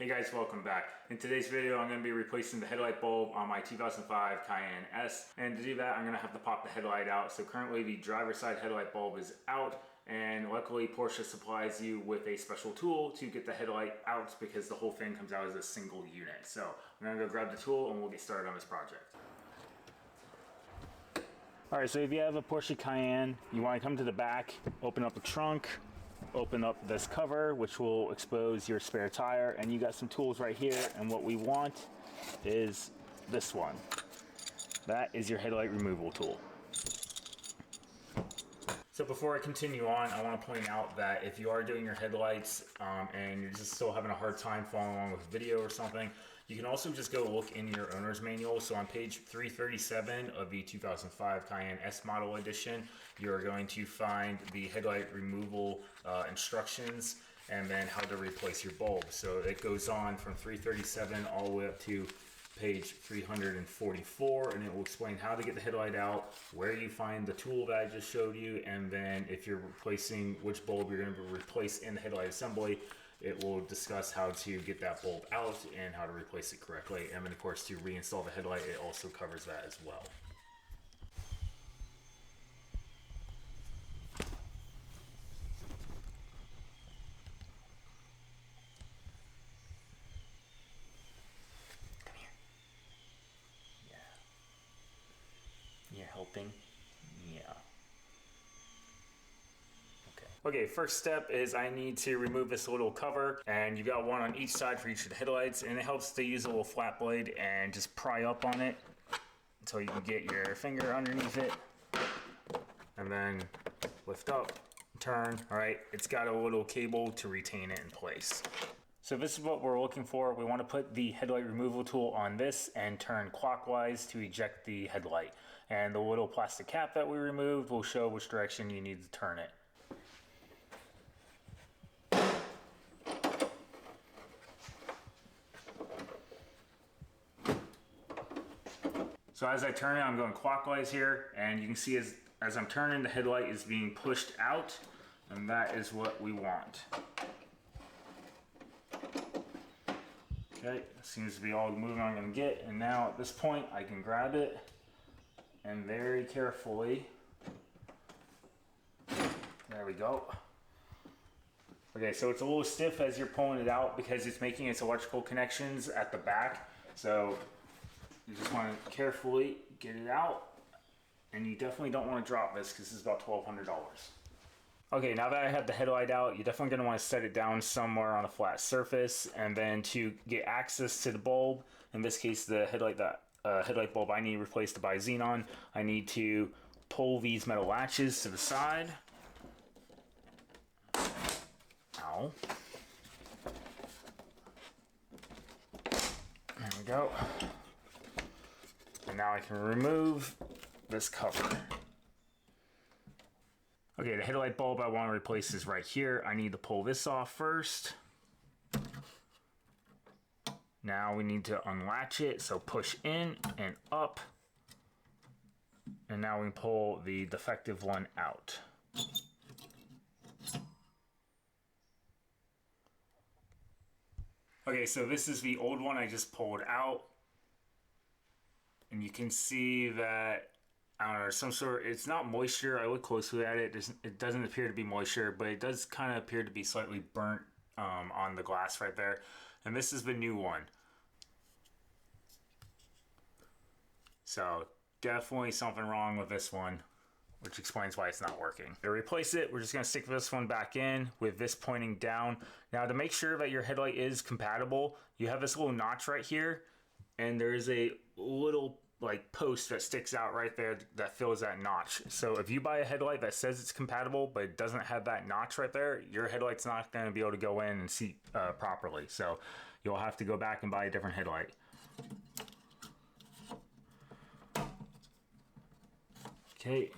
Hey guys, welcome back. In today's video, I'm going to be replacing the headlight bulb on my 2005 Cayenne S. And to do that, I'm going to have to pop the headlight out. So currently the driver's side headlight bulb is out. And luckily Porsche supplies you with a special tool to get the headlight out because the whole thing comes out as a single unit. So I'm going to go grab the tool and we'll get started on this project. All right, so if you have a Porsche Cayenne, you want to come to the back, open up the trunk, open up this cover, which will expose your spare tire, and you got some tools right here, and what we want is this one. That is your headlight removal tool. So before I continue on, I want to point out that if you are doing your headlights and you're just still having a hard time following along with video or something, you can also just go look in your owner's manual. So on page 337 of the 2005 Cayenne S model edition, you're going to find the headlight removal instructions and then how to replace your bulb. So it goes on from 337 all the way up to page 344, and it will explain how to get the headlight out, where you find the tool that I just showed you, and then if you're replacing which bulb you're going to replace in the headlight assembly, it will discuss how to get that bulb out and how to replace it correctly. And then of course to reinstall the headlight, it also covers that as well. You're helping? Yeah. Okay, first step is I need to remove this little cover, and you've got one on each side for each of the headlights, and it helps to use a little flat blade and just pry up on it until you can get your finger underneath it, and then lift up, turn. All right, it's got a little cable to retain it in place. So this is what we're looking for. We want to put the headlight removal tool on this and turn clockwise to eject the headlight. And the little plastic cap that we removed will show which direction you need to turn it. So as I turn it, I'm going clockwise here, and you can see as I'm turning, the headlight is being pushed out, and that is what we want. Okay, seems to be all the movement I'm going to get, and now at this point I can grab it and very carefully, there we go. Okay, so it's a little stiff as you're pulling it out because it's making its electrical connections at the back, so you just want to carefully get it out, and you definitely don't want to drop this because this is about $1,200. Okay, now that I have the headlight out, you're definitely going to want to set it down somewhere on a flat surface, and then to get access to the bulb, in this case the headlight bulb I need replaced, the Bi-Xenon, I need to pull these metal latches to the side. Ow. There we go. And now I can remove this cover. Okay, the headlight bulb I want to replace is right here. I need to pull this off first. Now we need to unlatch it, so push in and up. And now we pull the defective one out. Okay, so this is the old one I just pulled out. And you can see that, I don't know, some sort, it's not moisture. I look closely at it. It doesn't appear to be moisture, but it does kind of appear to be slightly burnt on the glass right there. And this is the new one. So definitely something wrong with this one, which explains why it's not working. To replace it, we're just going to stick this one back in with this pointing down. Now to make sure that your headlight is compatible, you have this little notch right here, and there's a little like post that sticks out right there that fills that notch. So if you buy a headlight that says it's compatible but it doesn't have that notch right there, your headlight's not going to be able to go in and see properly. So you'll have to go back and buy a different headlight. Okay.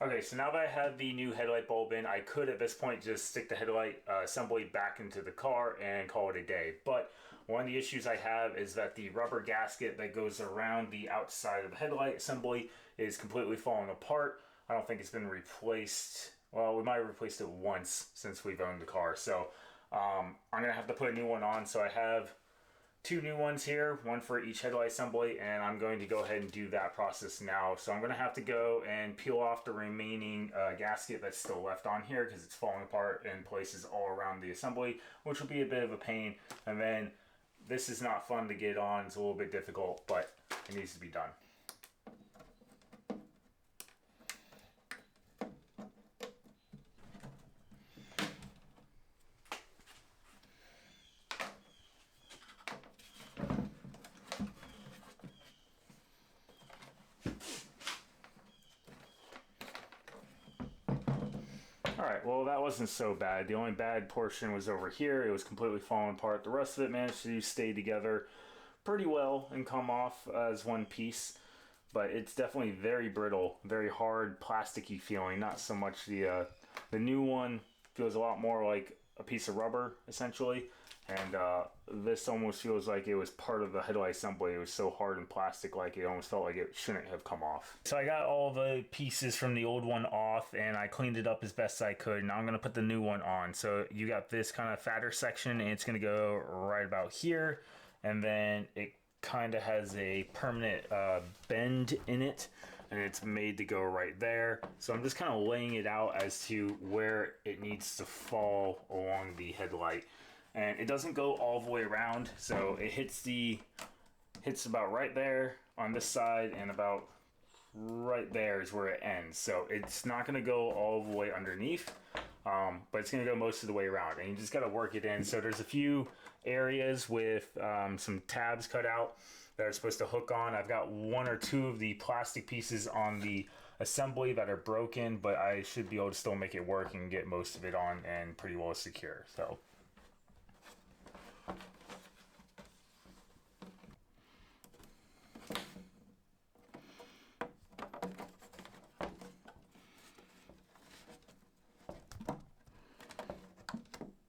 Okay, so now that I have the new headlight bulb in, I could at this point just stick the headlight assembly back into the car and call it a day. But one of the issues I have is that the rubber gasket that goes around the outside of the headlight assembly is completely falling apart. I don't think it's been replaced. Well, we might have replaced it once since we've owned the car. So I'm going to have to put a new one on. So I have two new ones here, one for each headlight assembly, and I'm going to go ahead and do that process now. So I'm going to have to go and peel off the remaining gasket that's still left on here because it's falling apart in places all around the assembly, which will be a bit of a pain. And then this is not fun to get on. It's a little bit difficult, but it needs to be done. Alright, well that wasn't so bad. The only bad portion was over here. It was completely falling apart. The rest of it managed to stay together pretty well and come off as one piece. But it's definitely very brittle, very hard, plasticky feeling. Not so much the new one feels a lot more like a piece of rubber, essentially. And this almost feels like it was part of the headlight assembly. It was so hard and plastic, like it almost felt like it shouldn't have come off. So I got all the pieces from the old one off and I cleaned it up as best I could. Now I'm going to put the new one on. So you got this kind of fatter section and it's going to go right about here. And then it kind of has a permanent bend in it. And it's made to go right there. So I'm just kind of laying it out as to where it needs to fall along the headlight. And it doesn't go all the way around, so it hits about right there on this side, and about right there is where it ends. So it's not going to go all the way underneath, but it's going to go most of the way around, and you just got to work it in. So there's a few areas with some tabs cut out that are supposed to hook on. I've got one or two of the plastic pieces on the assembly that are broken, but I should be able to still make it work and get most of it on and pretty well secure. So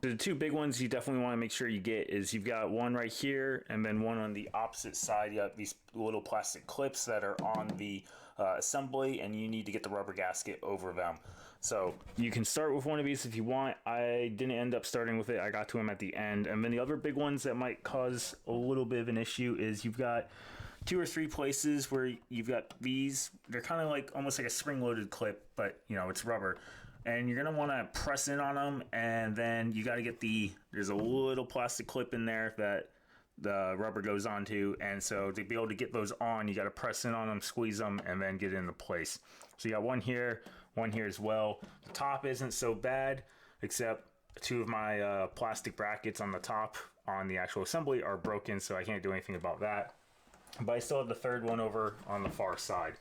the two big ones you definitely want to make sure you get is you've got one right here and then one on the opposite side. You have these little plastic clips that are on the assembly, and you need to get the rubber gasket over them. So you can start with one of these if you want. I didn't end up starting with it. I got to them at the end. And then the other big ones that might cause a little bit of an issue is you've got two or three places where you've got these. They're kind of like almost like a spring-loaded clip, but you know, it's rubber. And you're going to want to press in on them, and then you got to get there's a little plastic clip in there that the rubber goes onto, and so to be able to get those on, you got to press in on them, squeeze them, and then get it into place. So you got one here as well. The top isn't so bad, except two of my plastic brackets on the top on the actual assembly are broken, so I can't do anything about that. But I still have the third one over on the far side.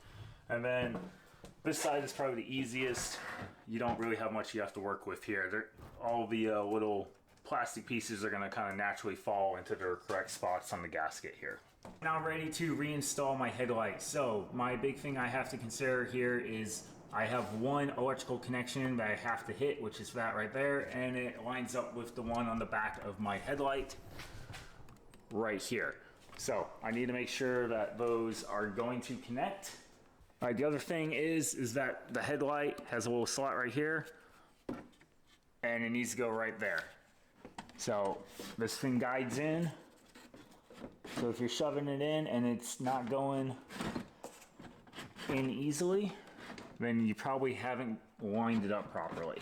And then this side is probably the easiest. You don't really have much you have to work with here. All the little plastic pieces are going to kind of naturally fall into their correct spots on the gasket here. Now I'm ready to reinstall my headlight. So my big thing I have to consider here is I have one electrical connection that I have to hit, which is that right there, and it lines up with the one on the back of my headlight right here. So I need to make sure that those are going to connect. All right, the other thing is that the headlight has a little slot right here, and it needs to go right there. So this thing guides in. So if you're shoving it in and it's not going in easily, then you probably haven't lined it up properly.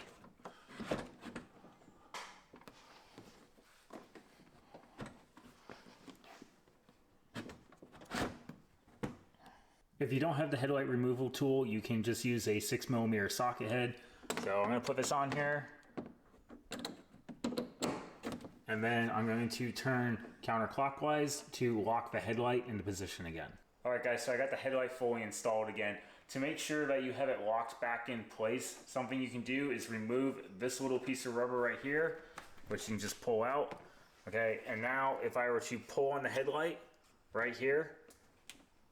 If you don't have the headlight removal tool, you can just use a 6mm socket head. So I'm going to put this on here. And then I'm going to turn counterclockwise to lock the headlight into position again. Alright guys, so I got the headlight fully installed again. To make sure that you have it locked back in place, something you can do is remove this little piece of rubber right here, which you can just pull out. Okay, and now if I were to pull on the headlight right here,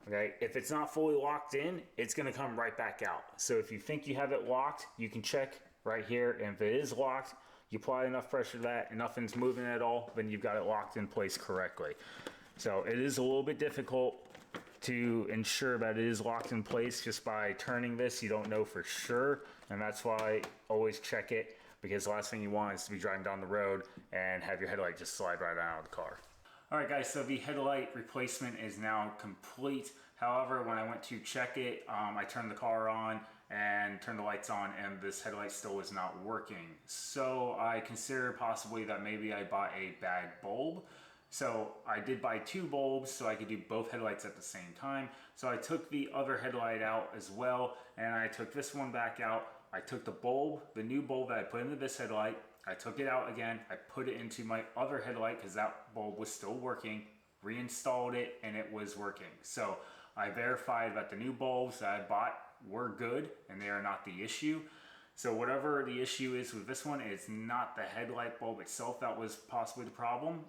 Okay, if it's not fully locked in, it's gonna come right back out. So if you think you have it locked, you can check right here, and if it is locked, you apply enough pressure to that and nothing's moving at all, then you've got it locked in place correctly. So it is a little bit difficult to ensure that it is locked in place just by turning this. You don't know for sure, and that's why always check it, because the last thing you want is to be driving down the road and have your headlight just slide right out of the car. Alright guys, so the headlight replacement is now complete. However, when I went to check it, I turned the car on and turned the lights on, and this headlight still was not working. So I considered possibly that maybe I bought a bad bulb. So I did buy 2 bulbs so I could do both headlights at the same time. So I took the other headlight out as well, and I took this one back out. I took the bulb, the new bulb that I put into this headlight, I took it out again, I put it into my other headlight because that bulb was still working, reinstalled it, and it was working. So I verified that the new bulbs that I bought were good and they are not the issue. So whatever the issue is with this one, it's not the headlight bulb itself that was possibly the problem.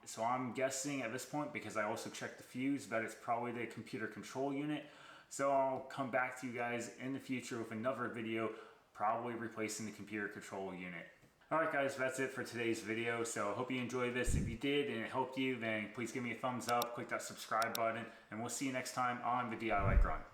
So I'm guessing at this point, because I also checked the fuse, that it's probably the computer control unit. So I'll come back to you guys in the future with another video, probably replacing the computer control unit. Alright guys, that's it for today's video. So I hope you enjoyed this. If you did and it helped you, then please give me a thumbs up, click that subscribe button, and we'll see you next time on the DIY Grunt.